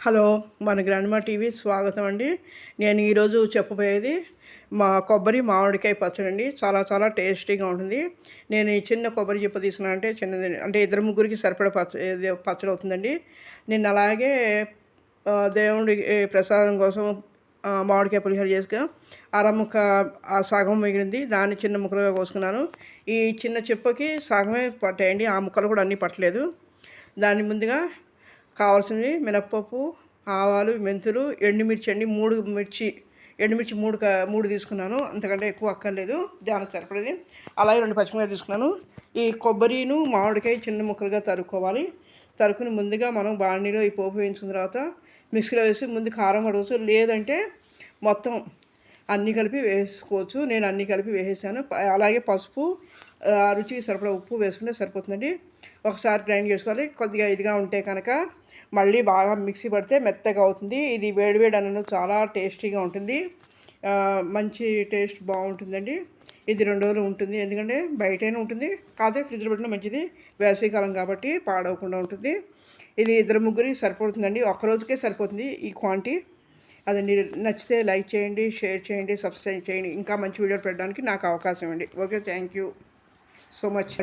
Hello, మన grandma TV స్వాగతం అండి. నేను ఈరోజు చెప్పబోయేది మా కొబ్బరి మామిడికాయ పచ్చడి అండి. చాలా చాలా టేస్టీగా ఉంటుంది. నేను ఈ చిన్న కొబ్బరి చిప్ప తీసుకున్నాను, అంటే చిన్నది, అంటే ఇద్దరు ముగ్గురికి సరిపడా పచ్చడి అవుతుందండి. నేను అలాగే దేవుడి ప్రసాదం కోసం మామిడికాయ పులిహోర చేసుకుని అరముక్క సగం మిగిలింది, దాన్ని చిన్న ముక్కలుగా కోసుకున్నాను. ఈ చిన్న చిప్పకి సగమే పట్టాయండి, ఆ ముక్కలు కూడా అన్నీ పట్టలేదు. దాన్ని ముందుగా కావాల్సినవి మినప్పప్పు, ఆవాలు, మెంతులు, ఎండుమిర్చి అండి. ఎండుమిర్చి మూడు తీసుకున్నాను, అంతకంటే ఎక్కువ అక్కర్లేదు, దానికి సరిపడేది. అలాగే 2 పచ్చిమిరపకాయలు తీసుకున్నాను. ఈ కొబ్బరిను మామిడికాయ చిన్న ముక్కలుగా తరుక్కోవాలి. తరుక్కుని ముందుగా మనం బాణీలో ఈ పోపు వేయించిన తర్వాత మిక్సీలో వేసి ముందు కారం అడగచ్చు, లేదంటే మొత్తం అన్నీ కలిపి వేసుకోవచ్చు. నేను అన్నీ కలిపి వేసేసాను. అలాగే పసుపు, రుచికి సరిపడా ఉప్పు వేసుకుంటే సరిపోతుందండి. ఒకసారి గ్రైండ్ చేసుకోవాలి. కొద్దిగా ఇదిగా ఉంటే కనుక మళ్ళీ బాగా మిక్సీ పడితే మెత్తగా అవుతుంది. ఇది వేడివేడి అన్నంలో చాలా టేస్టీగా ఉంటుంది. మంచి టేస్ట్ బాగుంటుందండి. ఇది 2 రోజులు ఉంటుంది, ఎందుకంటే బయటైనా ఉంటుంది, కాదే ఫ్రిడ్జ్లో పెట్టినా మంచిది. వేసవికాలం కాబట్టి పాడవకుండా ఉంటుంది. ఇది ఇద్దరు ముగ్గురికి సరిపోతుందండి, ఒక్కరోజుకే సరిపోతుంది ఈ క్వాంటిటీ. అదండి. నచ్చితే లైక్ చేయండి, షేర్ చేయండి, సబ్స్క్రైబ్ చేయండి. ఇంకా మంచి వీడియోలు పెట్టడానికి నాకు అవకాశం అండి. Okay, thank you so much.